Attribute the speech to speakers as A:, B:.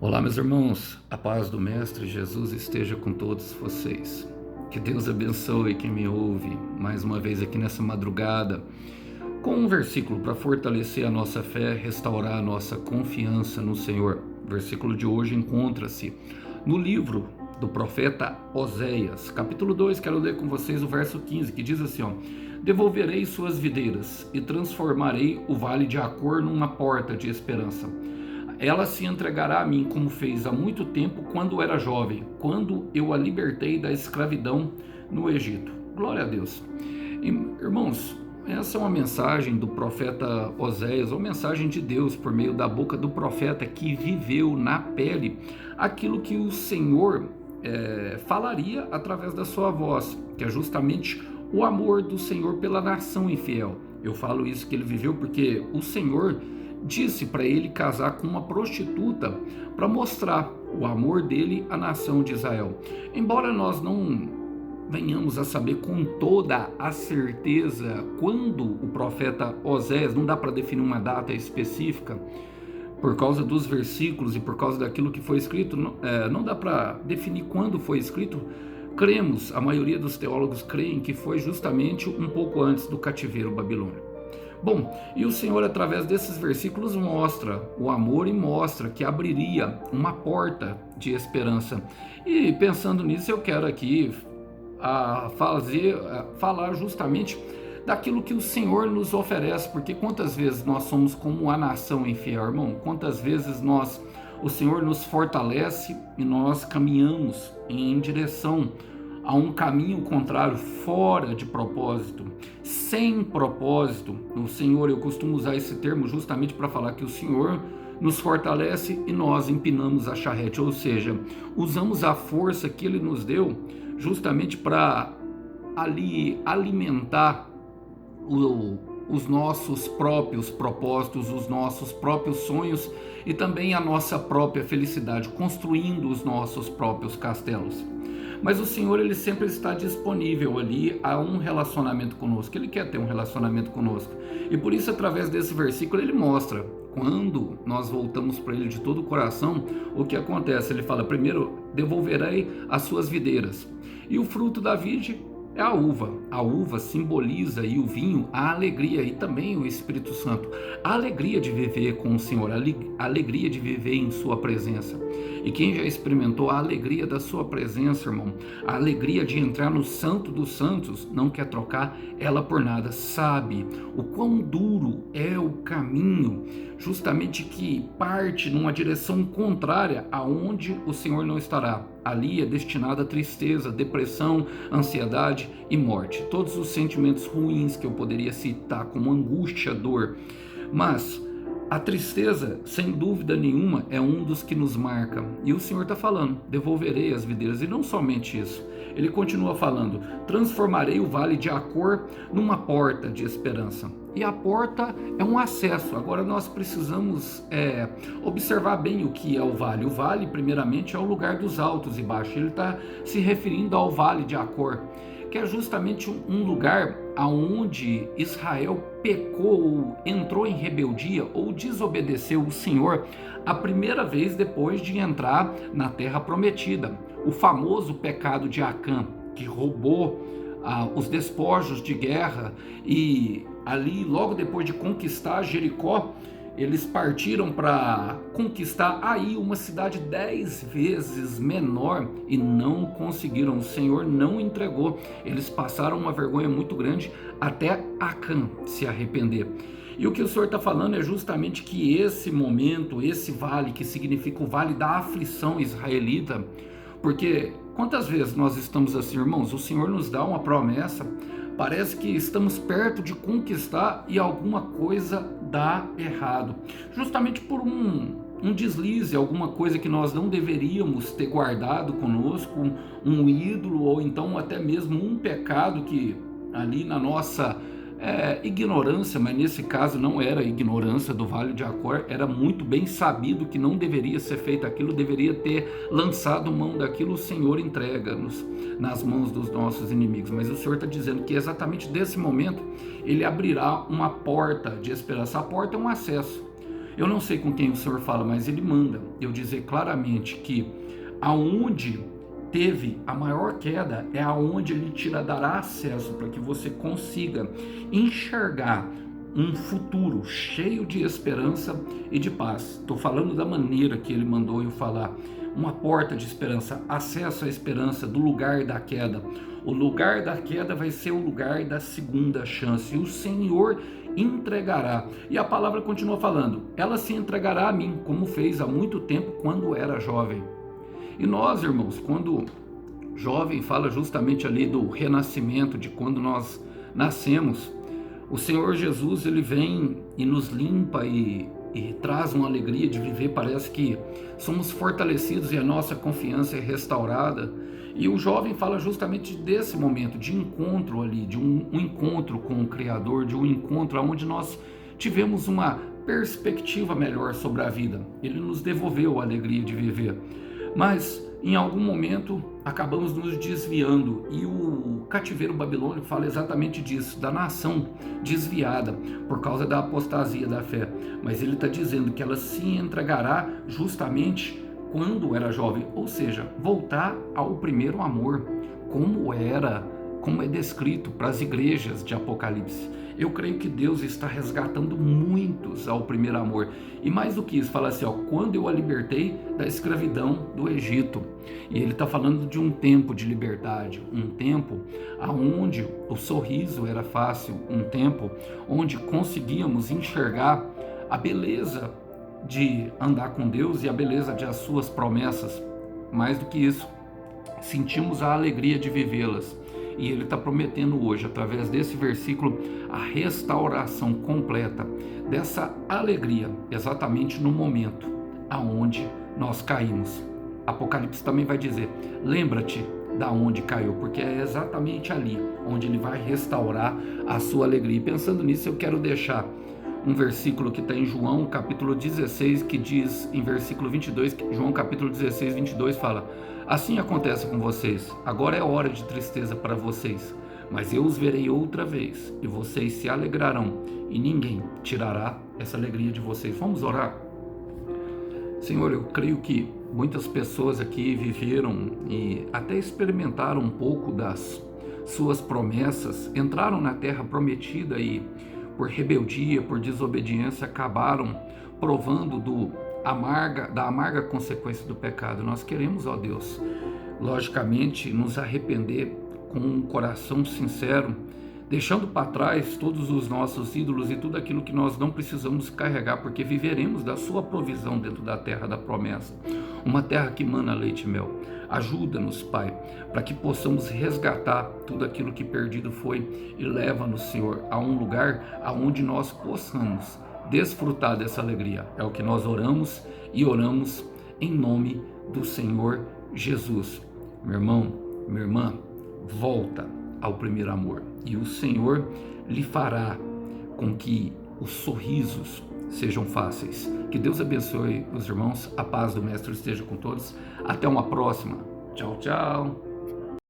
A: Olá, meus irmãos, a paz do Mestre Jesus esteja com todos vocês. Que Deus abençoe quem me ouve mais uma vez aqui nessa madrugada, com um versículo para fortalecer a nossa fé, restaurar a nossa confiança no Senhor. O versículo de hoje encontra-se no livro do profeta Oséias, capítulo 2, quero ler com vocês o verso 15, que diz assim, devolverei suas videiras e transformarei o vale de Acor numa porta de esperança. Ela se entregará a mim como fez há muito tempo quando era jovem, quando eu a libertei da escravidão no Egito. Glória a Deus. Irmãos, essa é uma mensagem do profeta Oséias, uma mensagem de Deus por meio da boca do profeta que viveu na pele aquilo que o Senhor falaria através da sua voz, que é justamente o amor do Senhor pela nação infiel. Eu falo isso que ele viveu porque o Senhor disse para ele casar com uma prostituta para mostrar o amor dele à nação de Israel. Embora nós não venhamos a saber com toda a certeza quando o profeta Oséias, não dá para definir uma data específica, por causa dos versículos e por causa daquilo que foi escrito, não dá para definir quando foi escrito. Cremos, a maioria dos teólogos creem que foi justamente um pouco antes do cativeiro babilônico. Bom, e o Senhor através desses versículos mostra o amor e mostra que abriria uma porta de esperança. E pensando nisso, eu quero aqui falar justamente daquilo que o Senhor nos oferece, porque quantas vezes nós somos como a nação infiel, irmão? Quantas vezes o Senhor nos fortalece e nós caminhamos em direção a um caminho contrário, fora de propósito, sem propósito. O Senhor, eu costumo usar esse termo justamente para falar que o Senhor nos fortalece e nós empinamos a charrete, ou seja, usamos a força que Ele nos deu justamente para alimentar os nossos próprios propósitos, os nossos próprios sonhos e também a nossa própria felicidade, construindo os nossos próprios castelos. Mas o Senhor, Ele sempre está disponível ali a um relacionamento conosco. Ele quer ter um relacionamento conosco. E por isso, através desse versículo, Ele mostra, quando nós voltamos para Ele de todo o coração, o que acontece. Ele fala, primeiro, devolverei as suas videiras. E o fruto da vide é a uva. A uva simboliza aí o vinho, a alegria e também o Espírito Santo. A alegria de viver com o Senhor, a alegria de viver em sua presença. E quem já experimentou a alegria da sua presença, irmão, a alegria de entrar no Santo dos Santos, não quer trocar ela por nada. Sabe o quão duro é o caminho, justamente que parte numa direção contrária aonde o Senhor não estará. Ali é destinada a tristeza, depressão, ansiedade e morte. Todos os sentimentos ruins que eu poderia citar, como angústia, dor. Mas a tristeza, sem dúvida nenhuma, é um dos que nos marca. E o Senhor está falando, devolverei as videiras. E não somente isso. Ele continua falando, transformarei o vale de Acor numa porta de esperança. E a porta é um acesso. Agora nós precisamos observar bem o que é o vale. O vale, primeiramente, é o lugar dos altos e baixos. Ele está se referindo ao vale de Acor, que é justamente um lugar aonde Israel pecou, entrou em rebeldia ou desobedeceu o Senhor a primeira vez depois de entrar na terra prometida. O famoso pecado de Acã, que roubou os despojos de guerra, e ali logo depois de conquistar Jericó, eles partiram para conquistar aí uma cidade 10 vezes menor e não conseguiram. O Senhor não entregou. Eles passaram uma vergonha muito grande até Acã se arrepender. E o que o Senhor está falando é justamente que esse momento, esse vale, que significa o vale da aflição israelita, porque quantas vezes nós estamos assim, irmãos? O Senhor nos dá uma promessa, parece que estamos perto de conquistar e alguma coisa dá errado, justamente por um deslize, alguma coisa que nós não deveríamos ter guardado conosco, um ídolo ou então até mesmo um pecado que ali na nossa ignorância, mas nesse caso não era ignorância do Vale de Acor, era muito bem sabido que não deveria ser feito aquilo, deveria ter lançado mão daquilo. O Senhor entrega-nos nas mãos dos nossos inimigos, mas o Senhor está dizendo que exatamente desse momento Ele abrirá uma porta de esperança. A porta é um acesso. Eu não sei com quem o Senhor fala, mas Ele manda eu dizer claramente que aonde teve a maior queda é aonde Ele te dará acesso para que você consiga enxergar um futuro cheio de esperança e de paz. Estou falando da maneira que Ele mandou eu falar. Uma porta de esperança, acesso à esperança do lugar da queda. O lugar da queda vai ser o lugar da segunda chance. E o Senhor entregará. E a palavra continua falando: ela se entregará a mim, como fez há muito tempo quando era jovem. E nós, irmãos, quando jovem, fala justamente ali do renascimento, de quando nós nascemos. O Senhor Jesus, Ele vem e nos limpa e traz uma alegria de viver. Parece que somos fortalecidos e a nossa confiança é restaurada. E o jovem fala justamente desse momento de encontro ali, de um encontro com o Criador, de um encontro onde nós tivemos uma perspectiva melhor sobre a vida. Ele nos devolveu a alegria de viver. Mas em algum momento acabamos nos desviando, e o cativeiro babilônico fala exatamente disso, da nação desviada por causa da apostasia da fé. Mas ele está dizendo que ela se entregará justamente quando era jovem, ou seja, voltar ao primeiro amor, como é descrito para as igrejas de Apocalipse. Eu creio que Deus está resgatando muitos ao primeiro amor. E mais do que isso, fala assim, quando eu a libertei da escravidão do Egito. E ele está falando de um tempo de liberdade, um tempo onde o sorriso era fácil, um tempo onde conseguíamos enxergar a beleza de andar com Deus e a beleza de as suas promessas. Mais do que isso, sentimos a alegria de vivê-las. E ele está prometendo hoje, através desse versículo, a restauração completa dessa alegria, exatamente no momento aonde nós caímos. Apocalipse também vai dizer: lembra-te da onde caiu, porque é exatamente ali onde ele vai restaurar a sua alegria. E pensando nisso, eu quero deixar um versículo que está em João capítulo 16, que diz em versículo 22, João capítulo 16, 22 fala: assim acontece com vocês, agora é hora de tristeza para vocês, mas eu os verei outra vez, e vocês se alegrarão, e ninguém tirará essa alegria de vocês. Vamos orar? Senhor, eu creio que muitas pessoas aqui viveram e até experimentaram um pouco das suas promessas, entraram na terra prometida e por rebeldia, por desobediência, acabaram provando da amarga consequência do pecado. Nós queremos, ó Deus, logicamente, nos arrepender com um coração sincero, deixando para trás todos os nossos ídolos e tudo aquilo que nós não precisamos carregar, porque viveremos da sua provisão dentro da terra da promessa, uma terra que mana leite e mel. Ajuda-nos, Pai, para que possamos resgatar tudo aquilo que perdido foi e leva-nos, Senhor, a um lugar aonde nós possamos desfrutar dessa alegria. É o que nós oramos e oramos em nome do Senhor Jesus. Meu irmão, minha irmã, volta ao primeiro amor e o Senhor lhe fará com que os sorrisos sejam fáceis. Que Deus abençoe os irmãos, a paz do Mestre esteja com todos. Até uma próxima. Tchau, tchau.